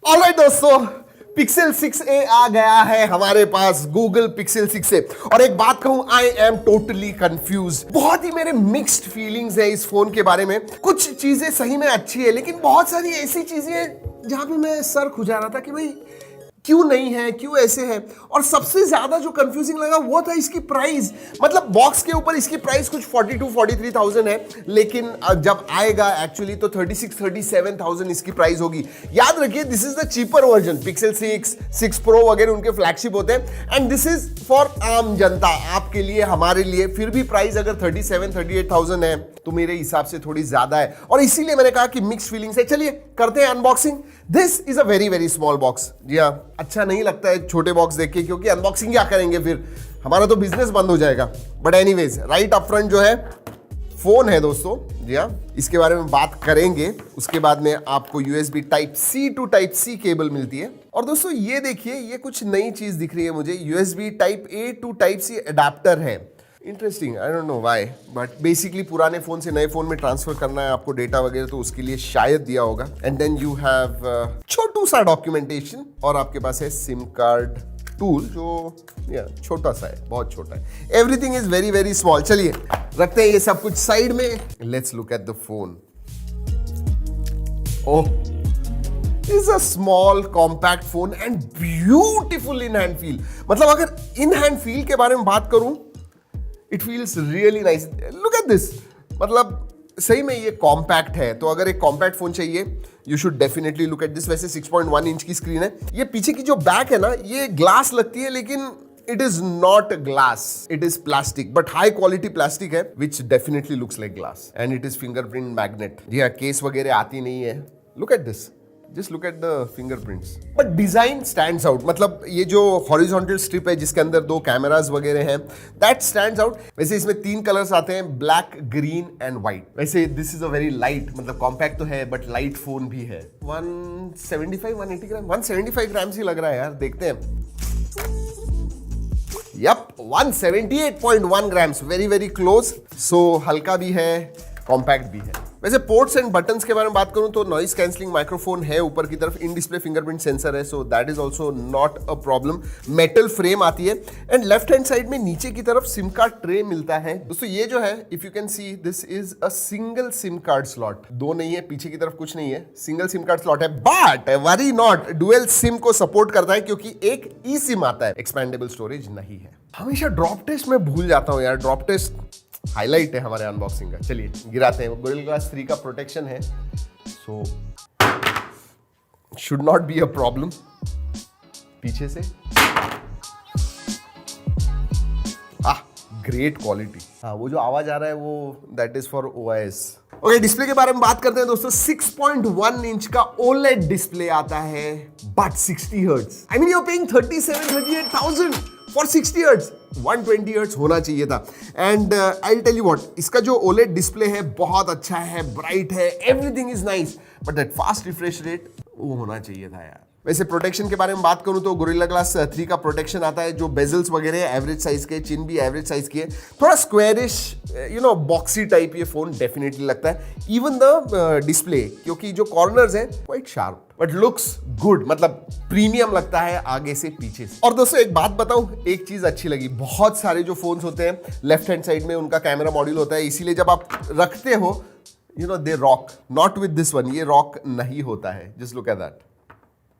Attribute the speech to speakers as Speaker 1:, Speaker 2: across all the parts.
Speaker 1: Alright दोस्तों, pixel 6a आ गया है हमारे पास, गूगल पिक्सल 6a। और एक बात कहूं, आई एम टोटली कंफ्यूज। बहुत ही मेरे मिक्स्ड फीलिंग्स है इस फोन के बारे में। कुछ चीजें सही में अच्छी है, लेकिन बहुत सारी ऐसी चीजें हैं जहां पे मैं सर खुजा रहा था कि भाई क्यों नहीं है, क्यों ऐसे है। और सबसे ज्यादा जो कंफ्यूजिंग लगा वो था इसकी प्राइस। मतलब बॉक्स के ऊपर इसकी प्राइस कुछ 42-43,000 है, लेकिन जब आएगा एक्चुअली तो 36-37,000 इसकी प्राइस होगी। याद रखिए, this is the cheaper version. Pixel 6 pro वगैरह उनके फ्लैगशिप होते हैं, एंड दिस इज फॉर आम जनता, आपके लिए, हमारे लिए। फिर भी प्राइस अगर 37-38,000 है तो मेरे हिसाब से थोड़ी ज्यादा है, और इसीलिए मैंने कहा कि मिक्स फीलिंग्स है। चलिए करते हैं unboxing. This is a very very small box. जी हाँ, अच्छा नहीं लगता है छोटे बॉक्स देख के, क्योंकि अनबॉक्सिंग क्या करेंगे, फिर हमारा तो बिजनेस बंद हो जाएगा। But anyways, right up front जो है फोन है दोस्तों। जी हाँ, इसके बारे में बात करेंगे। उसके बाद में आपको USB type C to type C cable मिलती है। और दोस्तों ये देखिए, ये कुछ नई चीज दिख रही है मुझे। USB type A to type C adapter है। Interesting, I don't know why, but basically पुराने फोन से नए फोन में ट्रांसफर करना है आपको डेटा वगैरह, तो उसके लिए शायद दिया होगा। एंड देन यू हैव छोटू सा डॉक्यूमेंटेशन, और आपके पास है सिम कार्ड टूल, जो छोटा सा है, बहुत छोटा है। Everything is very very small. चलिए रखते हैं ये सब कुछ साइड में। Let's look at the phone. Oh, is a small compact phone and beautiful in hand feel. मतलब अगर इन हैंड फील के बारे में बात करूं, it feels really nice. Look at this. मतलब सही में ये कॉम्पैक्ट है, तो अगर एक कॉम्पैक्ट फोन चाहिए, you should definitely look at this. वैसे 6.1 इंच की स्क्रीन है। ये पीछे की जो बैक है ना, ये ग्लास लगती है, लेकिन it is not glass, it is plastic, but high quality plastic है, which definitely looks like glass. And it is fingerprint magnet. जी हाँ, केस वगैरह आती नहीं है। Look at this, just look at the fingerprints. But design stands out. मतलब ये जो हॉरिजॉन्टल स्ट्रिप है जिसके अंदर 2 कैमरास वगैरह हैं, दैट स्टैंड्स आउट। वैसे इसमें 3 कलर्स आते हैं, ब्लैक, ग्रीन एंड व्हाइट। वैसे this is a very light, मतलब कॉम्पैक्ट तो है बट लाइट फोन भी है। 175-180 ग्राम, 175 ग्राम्स ही लग रहा है यार, देखते हैं। Yup, 178.1 grams, very very close. So हल्का भी है, कॉम्पैक्ट भी है। वैसे पोर्ट्स एंड बटन्स के बारे में बात करूं तो नॉइस कैंसलिंग माइक्रोफोन है ऊपर की तरफ, इन डिस्प्ले फिंगरप्रिंट सेंसर है, so that is also not a problem. Metal frame आती है, एंड लेफ्ट हैंड साइड में नीचे की तरफ सिम कार्ड ट्रे मिलता है। दोस्तों ये जो है, if you can see, this is a single SIM card slot. 2 नहीं है, पीछे की तरफ कुछ नहीं है, सिंगल सिम कार्ड स्लॉट है। But worry not, dual SIM को सपोर्ट करता है, क्योंकि एक ई सिम आता है, एक्सपेंडेबल स्टोरेज नहीं है। हमेशा ड्रॉप टेस्ट में भूल जाता हूं यार, ड्रॉप टेस्ट हाईलाइट है हमारे अनबॉक्सिंग का। चलिए गिराते हैं। गोरिल्ला ग्लास 3 का प्रोटेक्शन है, so should not be a problem. पीछे से ग्रेट क्वालिटी। हाँ, वो जो आवाज आ रहा है वो that is for OIS। Okay, display के बारे में बात करते हैं दोस्तों। 6.1 इंच का OLED डिस्प्ले आता है, but 60 hertz. I mean you are paying 37-38,000 for 60 hertz. 120 hertz होना चाहिए था। And I will tell you what, इसका जो OLED डिस्प्ले है बहुत अच्छा है, ब्राइट है, everything is nice, but that fast refresh rate वो होना चाहिए था यार। वैसे प्रोटेक्शन के बारे में बात करूं तो गोरिल्ला ग्लास 3 का प्रोटेक्शन आता है, जो बेजल्स वगैरह एवरेज साइज के, चिन भी एवरेज साइज की है, थोड़ा स्क्वेरिश, बॉक्सी टाइप ये फोन डेफिनेटली लगता है। इवन द डिस्प्ले, क्योंकि जो कॉर्नर्स हैं quite sharp, but looks good, मतलब प्रीमियम लगता है आगे से पीछे से। और दोस्तों एक बात बताऊं, एक चीज अच्छी लगी, बहुत सारे जो फोन्स होते हैं लेफ्ट हैंड साइड में उनका कैमरा मॉड्यूल होता है, इसीलिए जब आप रखते हो they rock. Not with this one, ये रॉक नहीं होता है। Just look at that.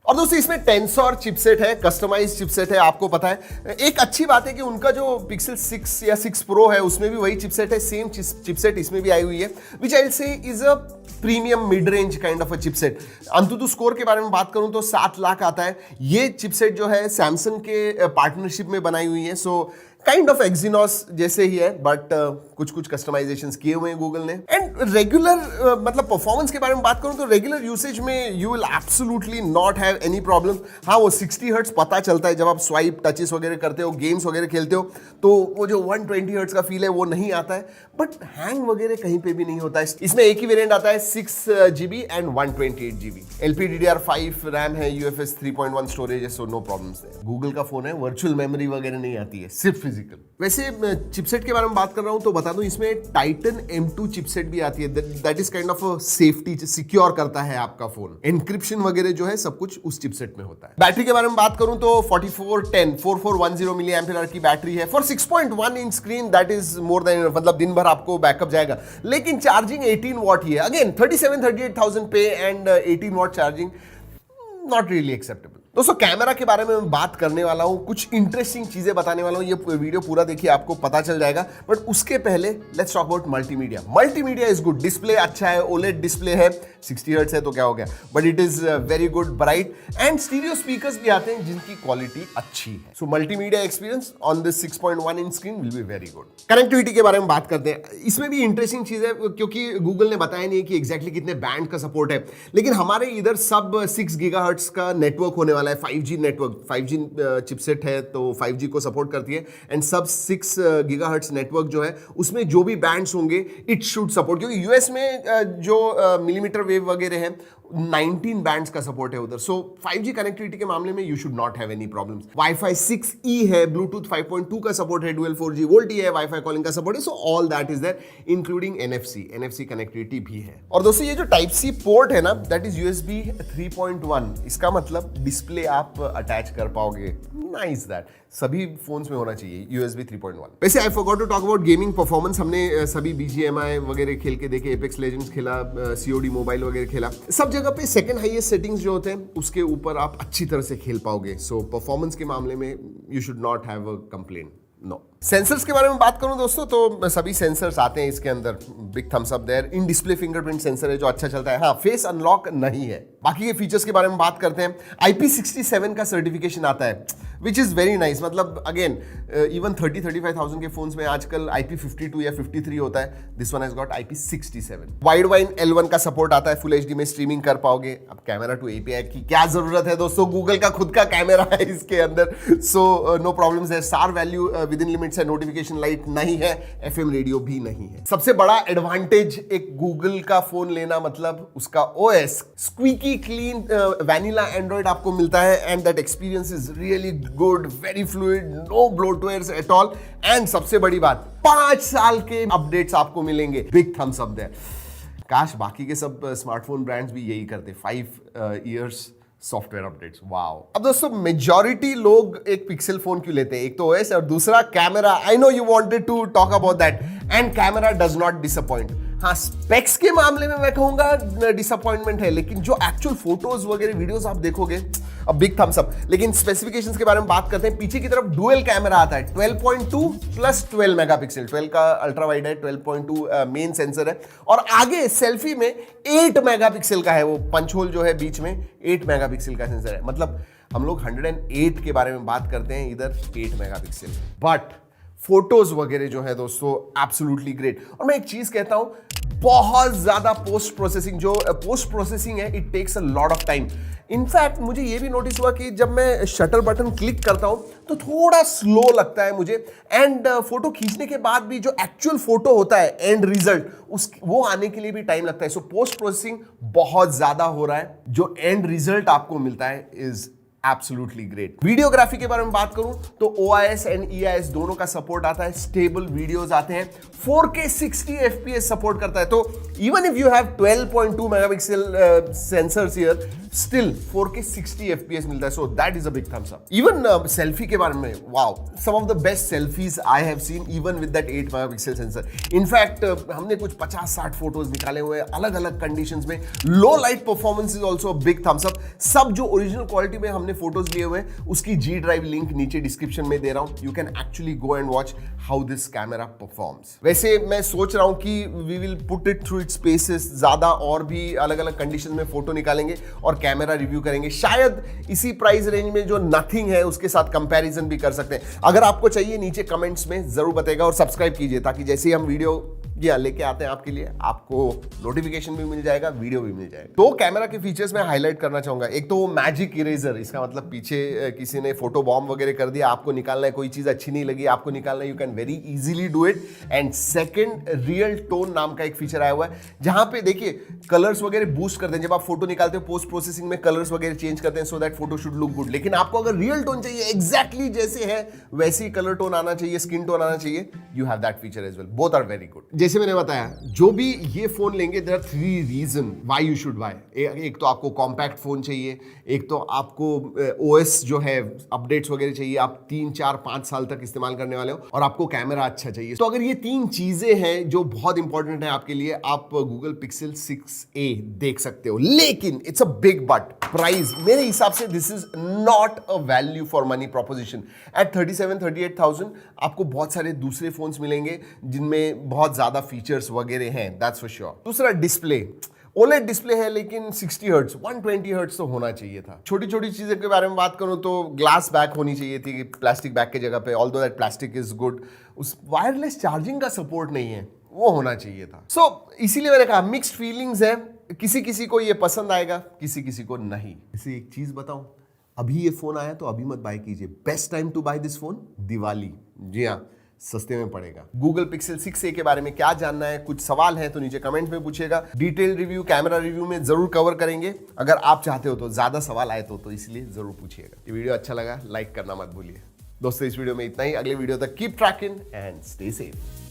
Speaker 1: और दोस्तों इसमें टेंसोर चिपसेट है, कस्टमाइज्ड चिपसेट है, आपको पता है। एक अच्छी बात है कि उनका जो पिक्सल 6 या 6 प्रो है उसमें भी वही चिपसेट है, सेम चिपसेट इसमें भी आई हुई है, which I will say is a premium mid range kind of a chipset. AnTuTu score के बारे में बात करूं तो 7 लाख आता है। ये चिपसेट जो है सैमसंग के पार्टनरशिप में बनाई हुई है, सो काइंड ऑफ एक्सिनोस जैसे ही है, बट कुछ कुछ कस्टमाइजेशंस किए हुए हैं गूगल ने। एंड रेगुलर मतलब परफॉर्मेंस के बारे में बात करूं तो रेगुलर यूसेज में you will absolutely not have any problem. हाँ, वो 60 हर्ट्ज पता चलता है जब आप स्वाइप टचेस वगैरह करते हो, गेम्स वगैरह खेलते हो, तो वो जो 120 हर्ट्ज का फील है वो नहीं आता है, बट हैंग वगैरह कहीं पे भी नहीं होता है। इसमें एक ही वेरिएंट आता है, 6GB and 128GB। LPDDR5 RAM है, UFS 3.1 स्टोरेज है, सो नो प्रॉब्लम्स है। गूगल का फोन है, वर्चुअल मेमोरी वगैरह नहीं आती है, सिर्फ फिजिकल। वैसे चिपसेट के बारे में बात कर रहा हूं तो बता दूं इसमें टाइटन M2 चिपसेट भी आती है, that is kind of safety, secure करता है आपका फोन। एनक्रिप्शन वगैरह जो है सब कुछ उस चिपसेट में होता है। बैटरी के बारे में बात करूं तो 4410 मिली एम्पियर की बैटरी है for 6.1 inch screen, that is more than, मतलब दिन भर आपको बैकअप जाएगा। लेकिन चार्जिंग 18 वॉट ही है, अगेन 37,000-38,000 पे and 18 watt charging, not really acceptable. दोस्तों कैमरा के बारे में मैं बात करने वाला हूं, कुछ इंटरेस्टिंग चीजें बताने वाला हूं, ये वीडियो पूरा देखिए आपको पता चल जाएगा। बट उसके पहले let's talk about multimedia. Multimedia is good, display अच्छा है, ओलेड डिस्प्ले है, 60 हर्ट्ज है तो क्या हो गया, but it is very good, bright and stereo speakers भी आते हैं जिनकी क्वालिटी अच्छी है। So multimedia experience on this 6.1 inch screen will be very good. Connectivity के बारे में बात करते हैं, इसमें भी इंटरेस्टिंग चीज है क्योंकि गूगल ने बताया नहीं है कि एग्जैक्टली कितने बैंड का सपोर्ट है, लेकिन हमारे इधर सब 6 गीगाहर्ट्ज का नेटवर्क होने वाला है, 5G नेटवर्क, 5G चिपसेट है तो 5G को सपोर्ट करती है एंड सब 6 गीगाहर्ट्ज नेटवर्क जो है उसमें जो भी बैंड्स होंगे इट शुड सपोर्ट, क्योंकि यूएस में जो मिलीमीटर वेव वगैरह है 19 बैंड्स का सपोर्ट है उधर। सो 5G कनेक्टिविटी के मामले में you should not have any problems. Wifi 6E है, ब्लूटूथ 5.2 का सपोर्ट है, डुअल 4G वोल्टी है, वाईफाई कॉलिंग का सपोर्ट है, so all that is there including NFC connectivity भी है। और दोस्तों ये जो टाइप सी पोर्ट है ना, दैट इज USB 3.1, इसका मतलब डिस्प्ले आप अटैच कर पाओगे, नाइस दैट, सभी फोन्स में होना चाहिए USB 3.1। वैसे I forgot to talk about gaming performance, हमने सभी BGMI वगैरह खेल के देखे, एपेक्स लेजेंड्स खेला, COD मोबाइल वगैरह खेला, सब जगह पे सेकंड हाईएस्ट सेटिंग्स जो होते हैं उसके ऊपर आप अच्छी तरह से खेल पाओगे। सो परफॉर्मेंस के मामले में you should not have a complaint, no. Sensors के बारे में बात करूं दोस्तों तो सभी सेंसर्स आते हैं इसके अंदर, big thumbs up there. In display fingerprint sensor है जो अच्छा चलता है, हाँ फेस अनलॉक नहीं है। बाकी के फीचर्स के बारे में बात करते हैं, IP67 का सर्टिफिकेशन आता है विच इज वेरी नाइस, मतलब अगेन इवन 30-35,000 के फोन्स में आजकल IP52 या 53 होता है, this one has got IP67। Wide wine L1 का सपोर्ट आता है, फुल HD में स्ट्रीमिंग कर पाओगे। अब कैमरा टू API की क्या जरूरत है दोस्तों, गूगल का खुद का कैमरा है इसके अंदर, सो नो प्रॉब्लम्स है। Star value with in limits है, नोटिफिकेशन लाइट नहीं है, FM रेडियो भी नहीं है। सबसे बड़ा एडवांटेज एक गूगल का फोन लेना मतलब उसका OS squeaky clean vanilla Android आपको मिलता है and that experience is really good, very fluid, no bloatwares at all and सबसे बड़ी बात 5 साल के अपडेट्स आपको मिलेंगे, बिग थम्स अप देयर। काश बाकी के सब स्मार्टफोन ब्रांड्स भी यही करते, 5 इयर्स सॉफ्टवेयर अपडेट्स, वाओ। अब दोस्तों मेजॉरिटी लोग एक पिक्सल फोन क्यों लेते हैं, एक तो OS और दूसरा camera. I know you wanted to talk about that and camera does not disappoint. हाँ स्पेक्स के मामले में मैं कहूंगा डिसअपॉइंटमेंट है, लेकिन जो एक्चुअल फोटोज वगैरह वीडियोस आप देखोगे अब बिग थम्स अप। लेकिन स्पेसिफिकेशंस के बारे में बात करते हैं, पीछे की तरफ डुअल कैमरा आता है 12.2 प्लस 12 मेगापिक्सल, 12 का अल्ट्रा वाइड है, 12.2 मेन सेंसर है और आगे सेल्फी में 8 मेगापिक्सल का है, वो पंच होल जो है बीच में 8 मेगापिक्सल का सेंसर है। मतलब हम लोग 108 के बारे में बात करते हैं, इधर 8 मेगापिक्सल, बट फोटोज वगैरह जो है दोस्तों एब्सोल्युटली ग्रेट। और मैं एक चीज कहता हूं, बहुत ज्यादा पोस्ट प्रोसेसिंग है, it takes a lot of time. In fact मुझे ये भी नोटिस हुआ कि जब मैं शटर बटन क्लिक करता हूं तो थोड़ा स्लो लगता है मुझे, एंड फोटो खींचने के बाद भी जो एक्चुअल फोटो होता है एंड रिजल्ट वो आने के लिए भी टाइम लगता है। सो पोस्ट प्रोसेसिंग बहुत ज्यादा हो रहा है, जो एंड रिजल्ट आपको मिलता है इज एब्सोल्युटली ग्रेट। वीडियोग्राफी के बारे में बात करूं तो OIS एंड EIS दोनों का सपोर्ट आता है, स्टेबल वीडियोस आते हैं, 4K 60 FPS सपोर्ट करता है। तो even if you have 12.2 megapixel sensors here, still 4K 60 FPS मिलता है, so that is a big thumbs up. Even selfie के बारे में, wow, some of the best selfies I have seen even with that 8 megapixel sensor. In fact हमने कुछ 50-60 photos निकाले हुए हैं अलग अलग कंडीशंस में। लो light performance is also big thumbs up. सब जो ओरिजिनल क्वालिटी में हमने फोटोज लिए हुए हैं उसकी G ड्राइव लिंक नीचे डिस्क्रिप्शन में दे रहा हूं, you can actually go and watch how this camera performs. वैसे मैं सोच रहा हूं कि we will put it through its spaces, ज्यादा और भी अलग अलग कंडीशन में फोटो निकालेंगे और कैमरा रिव्यू करेंगे, शायद इसी प्राइस रेंज में जो नथिंग है उसके साथ कंपैरिजन भी कर सकते हैं। अगर आपको चाहिए नीचे कमेंट्स में जरूर बताइएगा और सब्सक्राइब कीजिए ताकि जैसे ही हम वीडियो जी हाँ, लेके आते हैं आपके लिए, आपको नोटिफिकेशन भी मिल जाएगा, वीडियो भी मिल जाएगा। तो कैमरा के फीचर्स में हाईलाइट करना चाहूंगा। एक तो मैजिक इरेजर, इसका मतलब पीछे किसी ने फोटो बॉम्ब वगैरह कर दिया, आपको निकालना है, कोई चीज अच्छी नहीं लगी आपको निकालना है, you can very easily do it. And second, real tone नाम का एक फीचर आया हुआ है, जहां पे देखिए कलर्स वगैरह बूस्ट करते हैं। जब आप फोटो निकालते हो पोस्ट प्रोसेसिंग में कलर्स वगैरह चेंज करते हैं so that photo should look good. लेकिन आपको अगर रियल टोन चाहिए, एग्जैक्टली जैसे है वैसी कलर टोन आना चाहिए, स्किन टोन आना चाहिए, you have that feature as well. Both are very good. जैसे मैंने बताया, जो भी ये फोन लेंगे, there are 3 reason why you should buy. एक तो आपको कॉम्पैक्ट फोन चाहिए, एक तो आपको ओएस जो है अपडेट्स वगैरह चाहिए, आप 3, 4, 5 साल तक इस्तेमाल करने वाले हो, और आपको कैमरा अच्छा चाहिए। तो अगर ये 3 चीजें हैं जो बहुत इंपॉर्टेंट है आपके लिए, आप गूगल पिक्सल 6a देख सकते हो। लेकिन it's a big but, price मेरे हिसाब से this is not a value for money proposition. At 37-38,000 आपको बहुत सारे दूसरे फोन्स मिलेंगे जिनमें बहुत ज्यादा फीचर्स वगैरह हैं, दैट्स फॉर श्योर। दूसरा, डिस्प्ले OLED डिस्प्ले है, लेकिन 60 हर्ट्ज 120 हर्ट्ज तो होना चाहिए था। छोटी छोटी चीज़ों के बारे में बात करूं तो ग्लास बैक होनी चाहिए थी प्लास्टिक बैक के जगह पे, although that plastic is good. उस वायरलेस चार्जिंग का सपोर्ट नहीं है, वो होना चाहिए था। सो इसीलिए मैंने कहा मिक्स्ड फीलिंग्स है, किसी किसी को ये पसंद आएगा, किसी किसी को नहीं। इसे एक चीज़ बताऊं, अभी ये फोन आया तो अभी मत बाय कीजिए। Best time to buy this phone, Diwali. जी हाँ, सस्ते में पड़ेगा। गूगल पिक्सल 6a के बारे में क्या जानना है, कुछ सवाल है तो नीचे कमेंट में पूछिएगा। डिटेल रिव्यू, कैमरा रिव्यू में जरूर कवर करेंगे, अगर आप चाहते हो तो, ज्यादा सवाल आए तो इसलिए जरूर पूछिएगा। ये वीडियो अच्छा लगा लाइक करना मत भूलिए। दोस्तों इस वीडियो में इतना ही, अगले वीडियो तक keep trekking and stay safe.